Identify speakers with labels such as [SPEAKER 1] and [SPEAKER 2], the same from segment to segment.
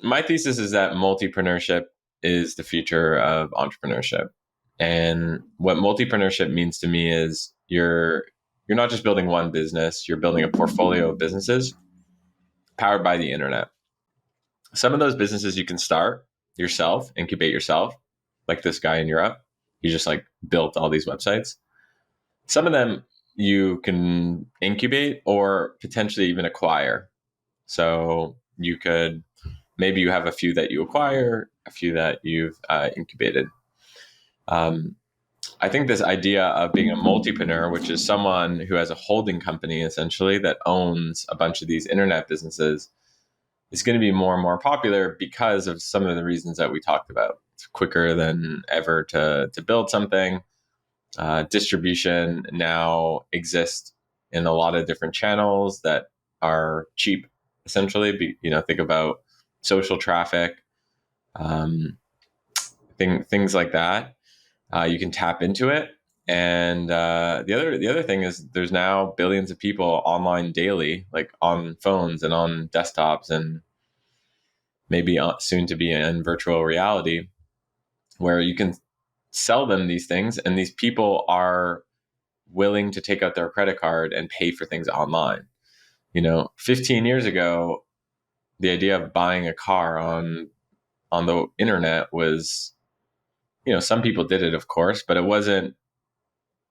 [SPEAKER 1] my thesis is that multipreneurship is the future of entrepreneurship. And what multipreneurship means to me is you're not just building one business, you're building a portfolio of businesses powered by the internet. Some of those businesses you can start yourself, incubate yourself, like this guy in Europe. He just like built all these websites. Some of them you can incubate or potentially even acquire. So you could maybe you have a few that you acquire, a few that you've incubated. Um, I think this idea of being a multipreneur, which is someone who has a holding company essentially that owns a bunch of these internet businesses, is going to be more and more popular because of some of the reasons that we talked about. It's quicker than ever to build something. Distribution now exists in a lot of different channels that are cheap, essentially. Think about social traffic, things like that. You can tap into it. And the other thing is there's now billions of people online daily, like on phones and on desktops and maybe soon to be in virtual reality, where you can sell them these things, and these people are willing to take out their credit card and pay for things online. 15 years ago, the idea of buying a car on the internet was, some people did it, of course, but it wasn't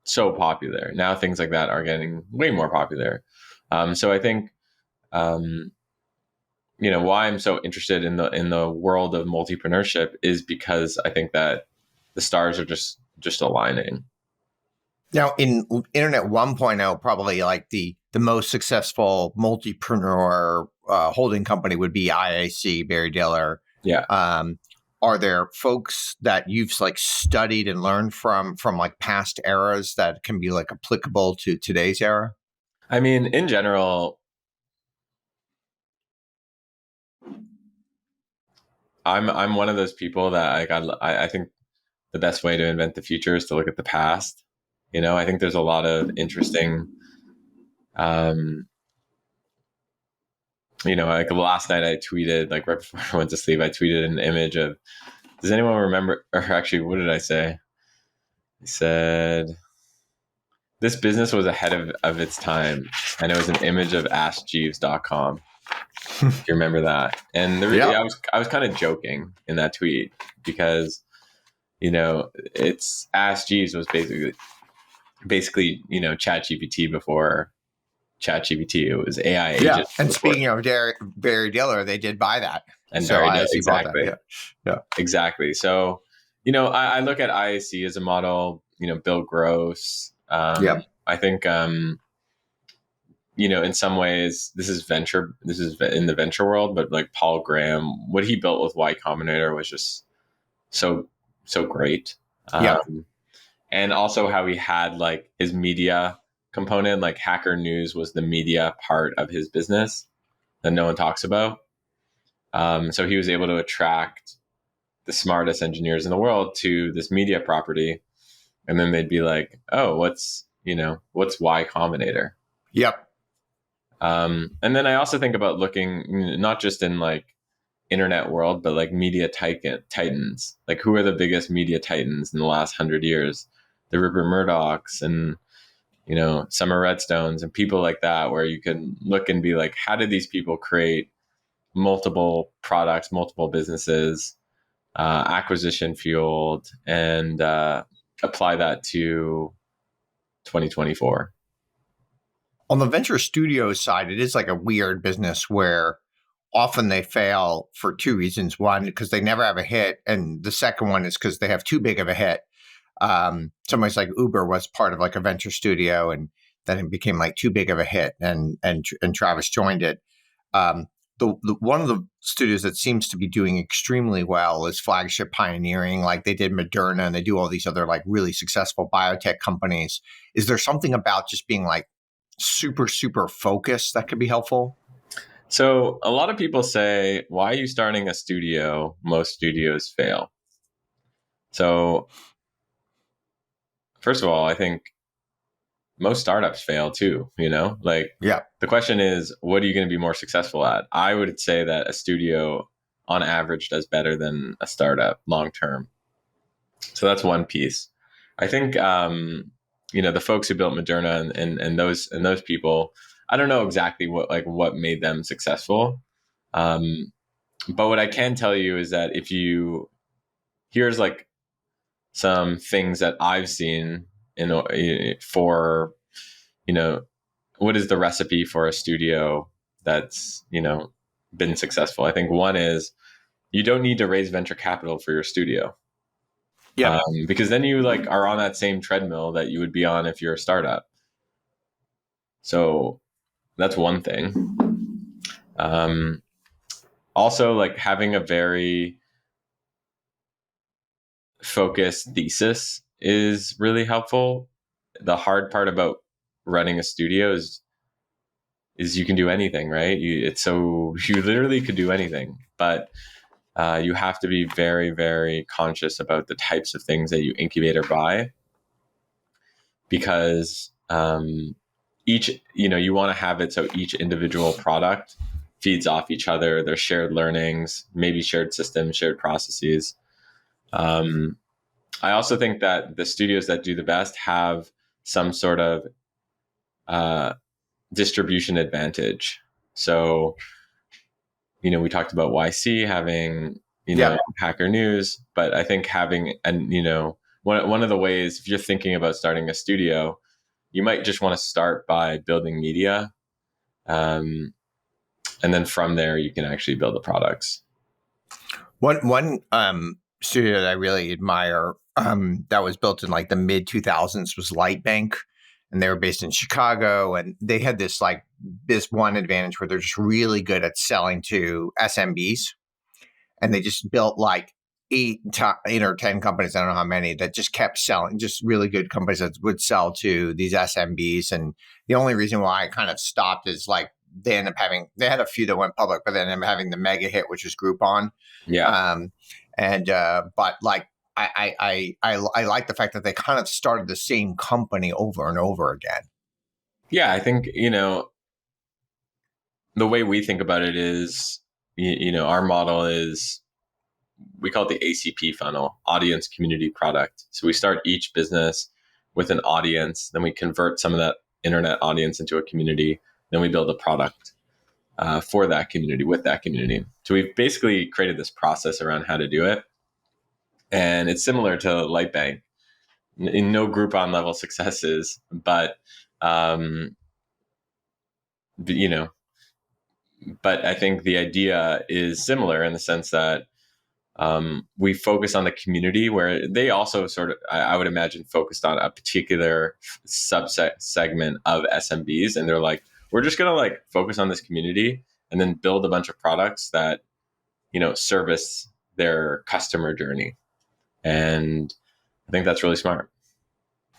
[SPEAKER 1] so popular. Now things like that are getting way more popular. So I think, why I'm so interested in the world of multipreneurship is because I think that the stars are just aligning.
[SPEAKER 2] Now, in Internet 1.0, probably like the most successful multipreneur holding company would be IAC, Barry Diller.
[SPEAKER 1] Yeah.
[SPEAKER 2] Are there folks that you've like studied and learned from like past eras that can be like applicable to today's era?
[SPEAKER 1] I mean, in general, I'm one of those people that I think the best way to invent the future is to look at the past. I think there's a lot of interesting, like last night I tweeted, like right before I went to sleep, I tweeted an image of, does anyone remember, or actually, what did I say? I said, this business was ahead of its time. And it was an image of AskJeeves.com. If you remember that. And I was kind of joking in that tweet because, it's Ask Jeeves was basically, ChatGPT before ChatGPT. It was AI agent.
[SPEAKER 2] Yeah. And speaking of Barry Diller, they did buy that.
[SPEAKER 1] And so Barry Diller, exactly. Yeah. Exactly. So, I look at IAC as a model, Bill Gross. I think, in some ways, this is in the venture world, but like Paul Graham, what he built with Y Combinator was just so great. And also how he had like his media component, like Hacker News was the media part of his business that no one talks about. So he was able to attract the smartest engineers in the world to this media property. And then they'd be like, oh, what's Y Combinator?
[SPEAKER 2] Yep.
[SPEAKER 1] And then I also think about looking not just in like internet world, but like media titans. Like, who are the biggest media titans in the last 100 years? The Rupert Murdochs and, Summer Redstones and people like that, where you can look and be like, how did these people create multiple products, multiple businesses, acquisition fueled, and apply that to 2024?
[SPEAKER 2] On the venture studio side, it is like a weird business where often they fail for two reasons. One, because they never have a hit. And the second one is because they have too big of a hit. Somebody's like Uber was part of like a venture studio, and then it became like too big of a hit, and Travis joined it. The one of the studios that seems to be doing extremely well is Flagship Pioneering. Like they did Moderna, and they do all these other like really successful biotech companies. Is there something about just being like super, super focused that could be helpful?
[SPEAKER 1] So a lot of people say, why are you starting a studio? Most studios fail. So first of all, I think most startups fail too, the question is, what are you going to be more successful at? I would say that a studio on average does better than a startup long term. So that's one piece. I think the folks who built Moderna and those people, I don't know exactly what made them successful. But what I can tell you is that here's like some things that I've seen for what is the recipe for a studio that's been successful. I think one is you don't need to raise venture capital for your studio.
[SPEAKER 2] Yep.
[SPEAKER 1] Because then you are on that same treadmill that you would be on if you're a startup. So that's one thing. Also, like having a very focused thesis is really helpful. The hard part about running a studio is you can do anything, right? You literally could do anything, but you have to be very, very conscious about the types of things that you incubate or buy, because you want to have it so each individual product feeds off each other. There's shared learnings, maybe shared systems, shared processes. I also think that the studios that do the best have some sort of distribution advantage. So, we talked about YC having,
[SPEAKER 2] Yep.
[SPEAKER 1] Hacker News, but I think having, and, one of the ways, if you're thinking about starting a studio, you might just want to start by building media. And then from there, you can actually build the products.
[SPEAKER 2] One studio that I really admire that was built in like the mid 2000s was Lightbank, and they were based in Chicago, and they had this one advantage where they're just really good at selling to SMBs, and they just built like eight or 10 companies, I don't know how many, that just kept selling, just really good companies that would sell to these SMBs. And the only reason why I kind of stopped is like they had a few that went public, but then ended up having the mega hit, which was Groupon.
[SPEAKER 1] Yeah.
[SPEAKER 2] But like I like the fact that they kind of started the same company over and over again.
[SPEAKER 1] Yeah, I think the way we think about it is, our model is, we call it the ACP funnel, audience, community, product. So we start each business with an audience, then we convert some of that internet audience into a community, then we build a product for that community, with that community. So we've basically created this process around how to do it. And it's similar to Lightbank. In no Groupon level successes, but you know, but I think the idea is similar in the sense that we focus on the community, where they also sort of, I would imagine, focused on a particular subset segment of SMBs, and they're like, we're just gonna focus on this community and then build a bunch of products that service their customer journey, and I think that's really smart.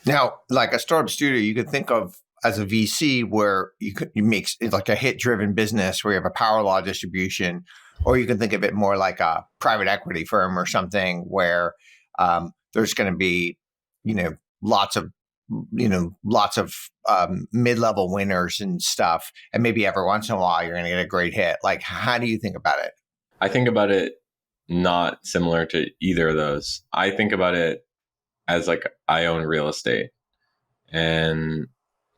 [SPEAKER 2] Now, like a startup studio, you could think of as a VC where you make it like a hit-driven business where you have a power law distribution, or you can think of it more like a private equity firm or something where there's going to be, lots of mid-level winners and stuff, and maybe every once in a while you're going to get a great hit. Like, how do you think about it?
[SPEAKER 1] I think about it not similar to either of those. I think about it as I own real estate, and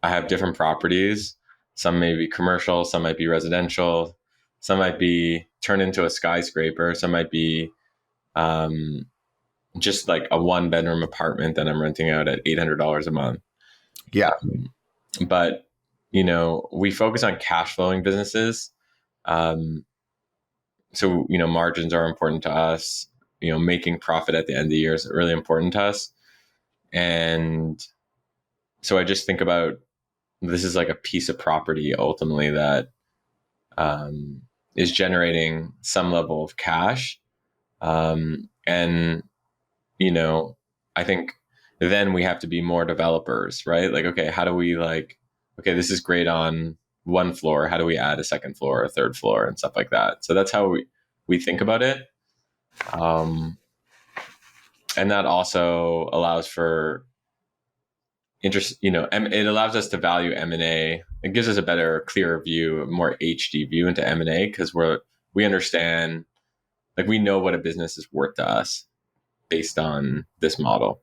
[SPEAKER 1] I have different properties. Some may be commercial, some might be residential, some might be turned into a skyscraper, some might be just like a 1-bedroom apartment that I'm renting out at $800 a month.
[SPEAKER 2] Yeah.
[SPEAKER 1] But, we focus on cash flowing businesses. So, margins are important to us. Making profit at the end of the year is really important to us. And so I just think about, this is like a piece of property ultimately that is generating some level of cash. And, I think then we have to be more developers, right? Like, okay, how do we okay, this is great on one floor. How do we add a second floor, a third floor, and stuff like that? So that's how we think about it. And that also allows for interest, it allows us to value M&A. It gives us a better, clearer view, a more HD view into M&A, because we understand Like we know what a business is worth to us based on this model.